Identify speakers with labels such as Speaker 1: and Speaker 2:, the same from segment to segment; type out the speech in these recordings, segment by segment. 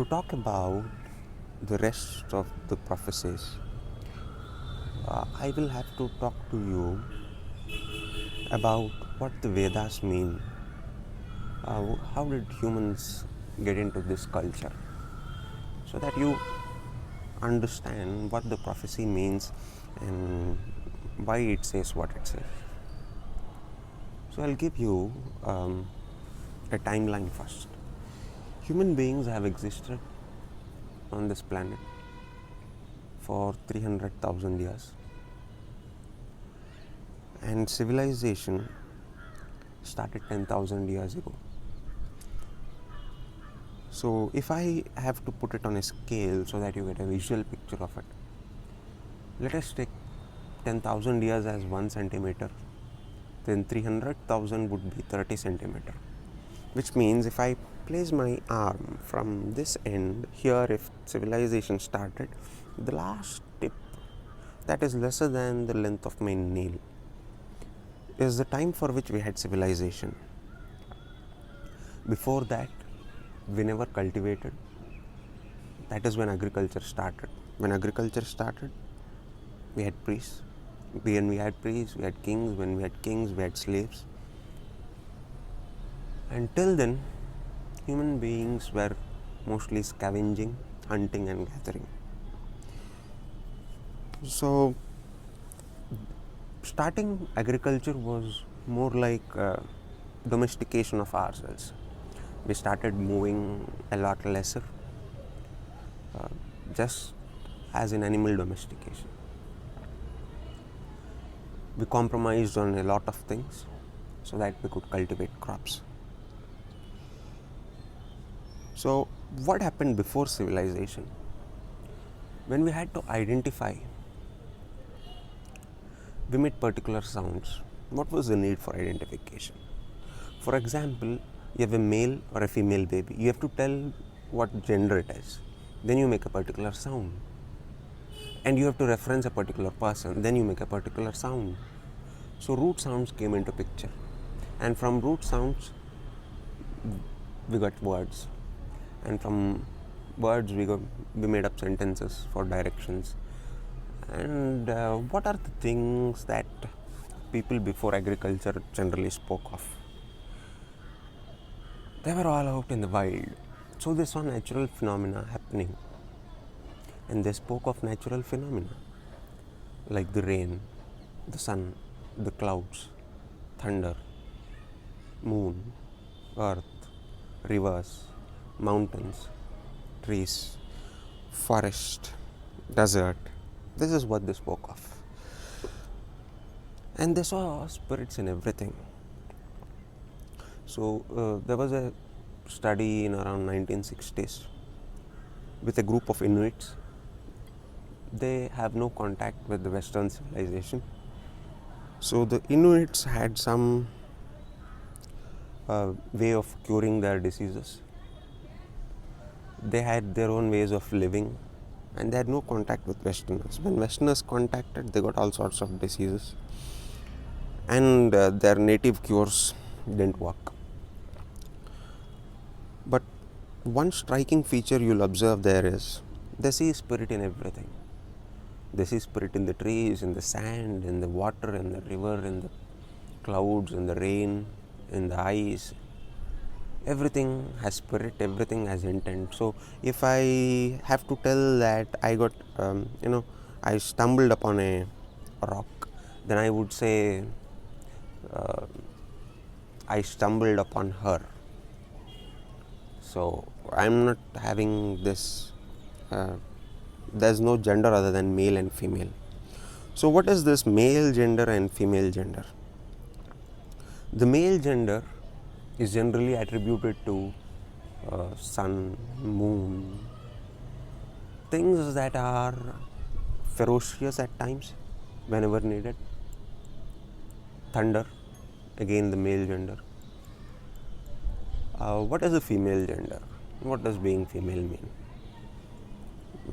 Speaker 1: To talk about the rest of the prophecies, I will have to talk to you about what the Vedas mean. How did humans get into this culture? So that you understand what the prophecy means and why it says what it says. So I'll give you a timeline first. Human beings have existed on this planet for 300,000 years, and civilization started 10,000 years ago. So if I have to put it on a scale so that you get a visual picture of it, let us take 10,000 years as 1 centimeter, then 300,000 would be 30 centimeter, which means if I place my arm from this end here, if civilization started, the last tip that is lesser than the length of my nail is the time for which we had civilization. Before that, we never cultivated. That is when agriculture started. When agriculture started, we had priests. When we had priests, we had kings. When we had kings, we had slaves. Until then, human beings were mostly scavenging, hunting and gathering. So, starting agriculture was more like domestication of ourselves. We started moving a lot lesser, just as in animal domestication. We compromised on a lot of things so that we could cultivate crops. So, what happened before civilization? When we had to identify, we made particular sounds. What was the need for identification? For example, you have a male or a female baby. You have to tell what gender it is. Then you make a particular sound. And you have to reference a particular person. Then you make a particular sound. So root sounds came into picture. And from root sounds, we got words. And from words, we made up sentences for directions. And what are the things that people before agriculture generally spoke of? They were all out in the wild. So they saw natural phenomena happening. And they spoke of natural phenomena like the rain, the sun, the clouds, thunder, moon, earth, rivers, mountains, trees, forest, desert. This is what they spoke of. And they saw spirits in everything. So there was a study in around 1960s with a group of Inuits. They have no contact with the Western civilization. So the Inuits had some way of curing their diseases. They had their own ways of living, and they had no contact with Westerners. When Westerners contacted, they got all sorts of diseases, and their native cures didn't work. But one striking feature you'll observe there is they see spirit in everything. They see spirit in the trees, in the sand, in the water, in the river, in the clouds, in the rain, in the ice. Everything has spirit, everything has intent. So if I have to tell that I got, I stumbled upon a rock, then I would say I stumbled upon her. So I'm not having this, there's no gender other than male and female. So what is this male gender and female gender? The male gender is generally attributed to sun, moon, things that are ferocious at times whenever needed. Thunder, again the male gender. What is the female gender? What does being female mean?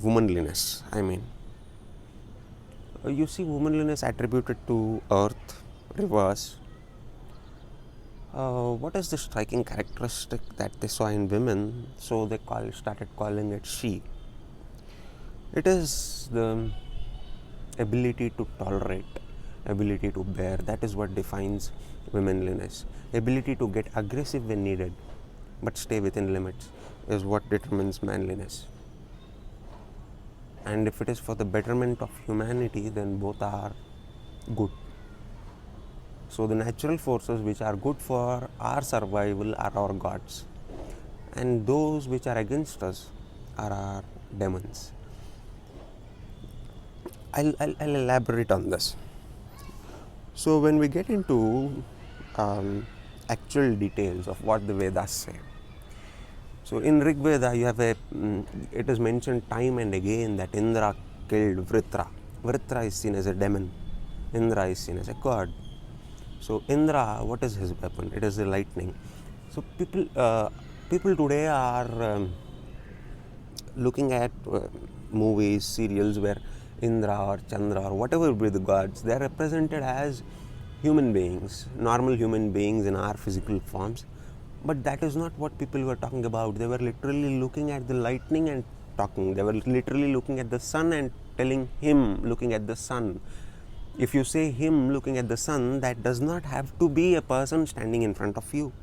Speaker 1: Womanliness, I mean. You see womanliness attributed to earth, rivers, What is the striking characteristic that they saw in women? So they started calling it she. It is the ability to tolerate, ability to bear. That is what defines womanliness. Ability to get aggressive when needed, but stay within limits is what determines manliness. And if it is for the betterment of humanity, then both are good. So the natural forces which are good for our survival are our gods, and those which are against us are our demons. I'll elaborate on this. So when we get into actual details of what the Vedas say, so in Rig Veda you have it is mentioned time and again that Indra killed Vritra. Vritra is seen as a demon. Indra is seen as a god. So Indra, what is his weapon? It is the lightning. So people today are looking at movies, serials where Indra or Chandra or whatever be the gods, they are represented as human beings, normal human beings in our physical forms. But that is not what people were talking about. They were literally looking at the lightning and talking. They were literally looking at the sun and telling him, looking at the sun. If you say him looking at the sun, that does not have to be a person standing in front of you.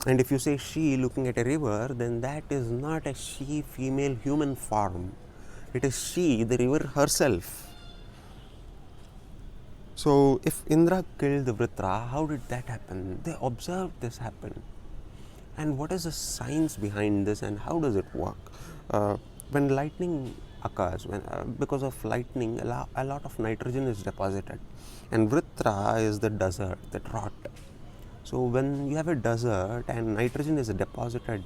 Speaker 1: And if you say she looking at a river, then that is not a she female human form. It is she, the river herself. So if Indra killed the Vritra, how did that happen? They observed this happen. And what is the science behind this and how does it work? When lightning occurs, because of lightning, a lot of nitrogen is deposited. And Vritra is the desert, the drought. So when you have a desert and nitrogen is deposited,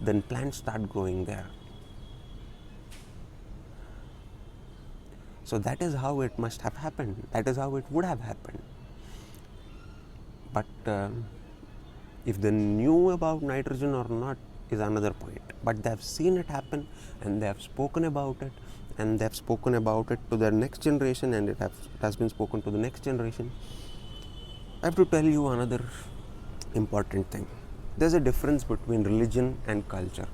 Speaker 1: then plants start growing there. So that is how it must have happened. That is how it would have happened. But if they knew about nitrogen or not is another point. But they have seen it happen and they have spoken about it, and they have spoken about it to their next generation, and it has been spoken to the next generation. I have to tell you another important thing. There's a difference between religion and culture.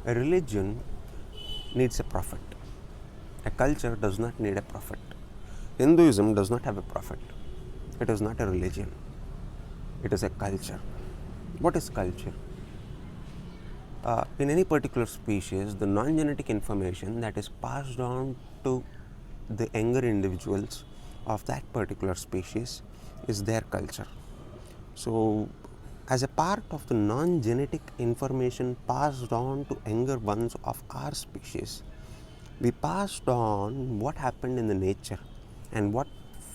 Speaker 1: A religion needs a prophet. A culture does not need a prophet. Hinduism does not have a prophet. It is not a religion. It is a culture. What is culture? In any particular species, the non-genetic information that is passed on to the younger individuals of that particular species is their culture. So, as a part of the non-genetic information passed on to younger ones of our species, we passed on what happened in the nature and what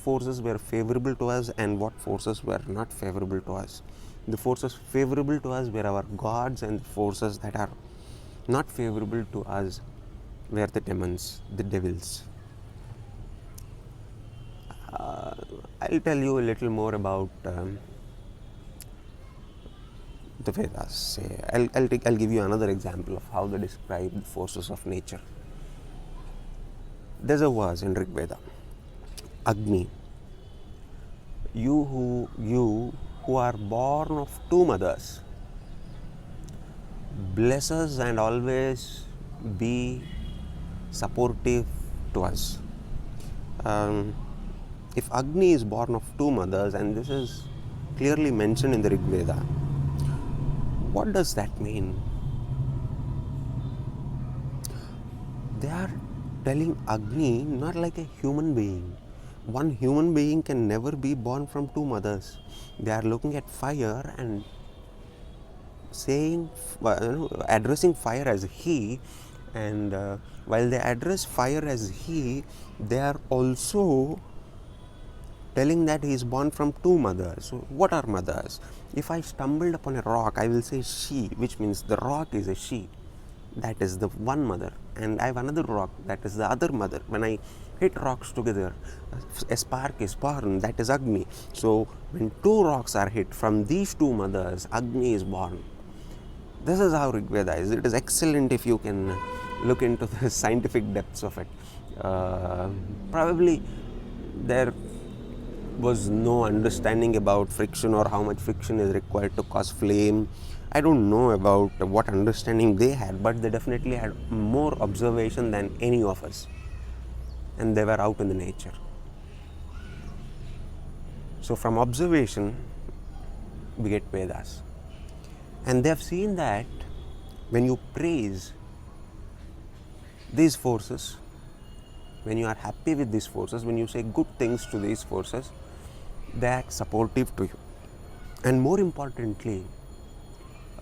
Speaker 1: forces were favorable to us and what forces were not favorable to us. The forces favorable to us were our gods, and the forces that are not favorable to us were the demons, the devils. I'll tell you a little more about the Vedas. I'll give you another example of how they describe the forces of nature. There's a verse in Rig Veda, Agni. You who are born of two mothers, bless us and always be supportive to us. If Agni is born of two mothers, and this is clearly mentioned in the Rig Veda, what does that mean? They are telling Agni not like a human being. One human being can never be born from two mothers. They are looking at fire and saying, addressing fire as he, and while they address fire as he, they are also telling that he is born from two mothers. So what are mothers? If I stumbled upon a rock, I will say she, which means the rock is a she. That is the one mother, and I have another rock, that is the other mother. When I hit rocks together, a spark is born, that is Agni. So when two rocks are hit from these two mothers, Agni is born. This is how Rig Veda is. It is excellent if you can look into the scientific depths of it. Probably there was no understanding about friction or how much friction is required to cause flame. I don't know about what understanding they had, but they definitely had more observation than any of us. And they were out in the nature. So from observation, we get Vedas. And they have seen that when you praise these forces, when you are happy with these forces, when you say good things to these forces, they act supportive to you. And more importantly,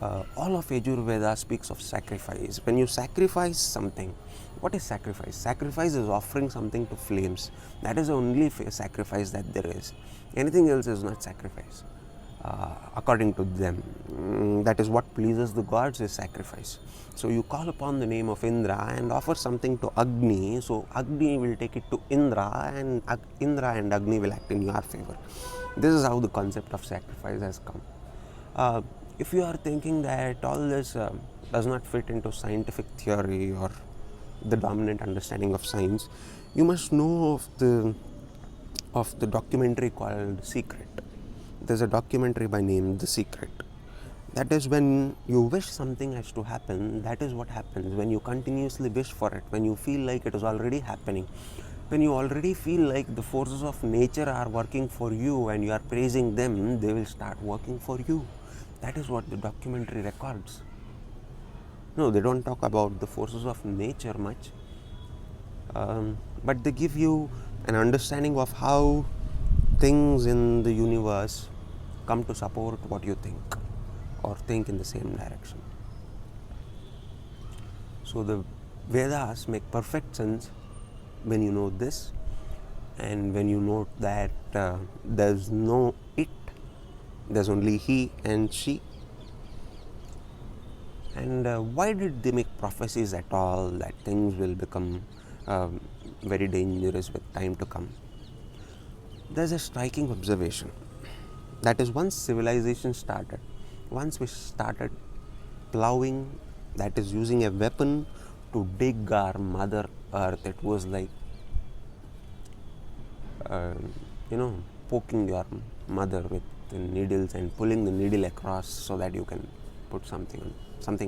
Speaker 1: all of Yajurveda speaks of sacrifice. When you sacrifice something, what is sacrifice? Sacrifice is offering something to flames. That is the only sacrifice that there is. Anything else is not sacrifice. According to them, that is what pleases the gods is sacrifice. So you call upon the name of Indra and offer something to Agni. So Agni will take it to Indra, and Indra and Agni will act in your favor. This is how the concept of sacrifice has come. If you are thinking that all this does not fit into scientific theory or the dominant understanding of science, you must know of the documentary called Secret. There's a documentary by name The Secret. That is, when you wish something has to happen, that is what happens. When you continuously wish for it, when you feel like it is already happening, when you already feel like the forces of nature are working for you and you are praising them, they will start working for you. That is what the documentary records. No, they don't talk about the forces of nature much, but they give you an understanding of how things in the universe come to support what you think or think in the same direction. So the Vedas make perfect sense when you know this, and when you note that there's no it, there's only he and she. And why did they make prophecies at all that things will become very dangerous with time to come? There's a striking observation. That is, once civilization started, once we started plowing, that is using a weapon to dig our mother earth, it was like, poking your mother with the needles and pulling the needle across so that you can put something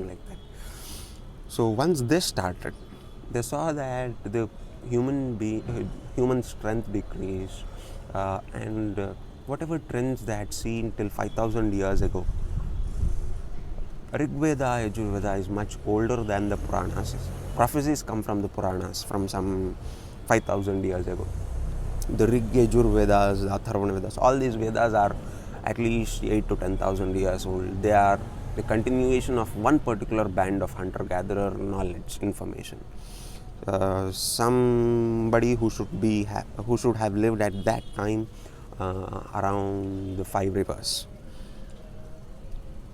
Speaker 1: like that. So once this started, they saw that the human strength decreased, and whatever trends they had seen till 5,000 years ago. Rig Veda, Yajurveda is much older than the Puranas. Prophecies come from the Puranas from some 5,000 years ago. The Rig, Yajur Vedas, the Atharvana Vedas, all these Vedas are at least 8 to 10,000 years old. They are the continuation of one particular band of hunter-gatherer knowledge, information. Somebody who should have lived at that time around the 5 rivers.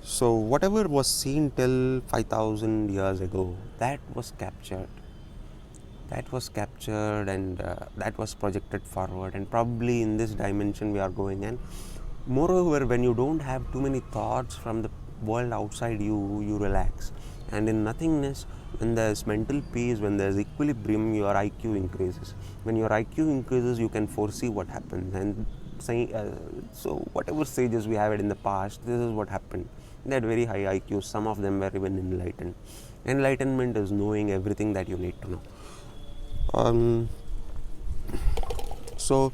Speaker 1: So whatever was seen till 5,000 years ago, that was captured, and that was projected forward, and probably in this dimension we are going. And moreover, when you don't have too many thoughts from the world outside you relax, and in nothingness, when there's mental peace, when there's equilibrium, your IQ increases. When your IQ increases, you can foresee what happens. And so whatever sages we have had in the past, this is what happened. They had very high IQs. Some of them were even enlightened. Enlightenment is knowing everything that you need to know. So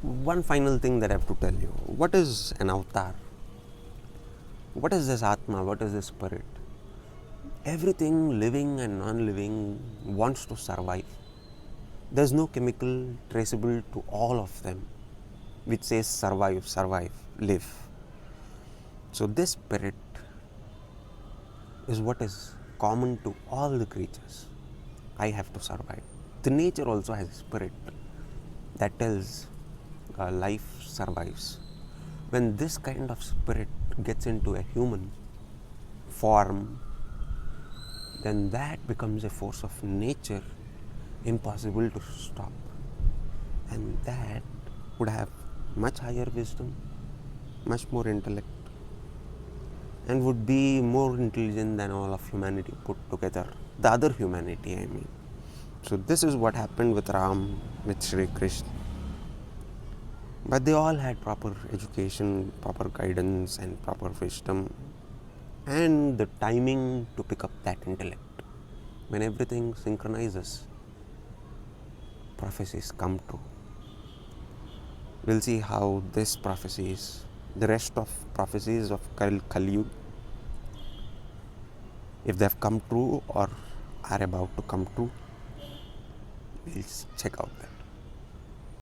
Speaker 1: one final thing that I have to tell you: what is an avatar? What is this Atma? What is this spirit? Everything living and non-living wants to survive. There's no chemical traceable to all of them which says survive, live. So this spirit is what is common to all the creatures. I have to survive. The nature also has a spirit that tells life survives. When this kind of spirit gets into a human form, then that becomes a force of nature impossible to stop. And that would have much higher wisdom, much more intellect, and would be more intelligent than all of humanity put together. The other humanity, I mean. So this is what happened with Ram, with Shri Krishna. But they all had proper education, proper guidance, and proper wisdom, and the timing to pick up that intellect. When everything synchronizes, prophecies come true. We'll see how this prophecies, the rest of prophecies of Kali Yuga, if they've come true or are about to come true, we'll check out that.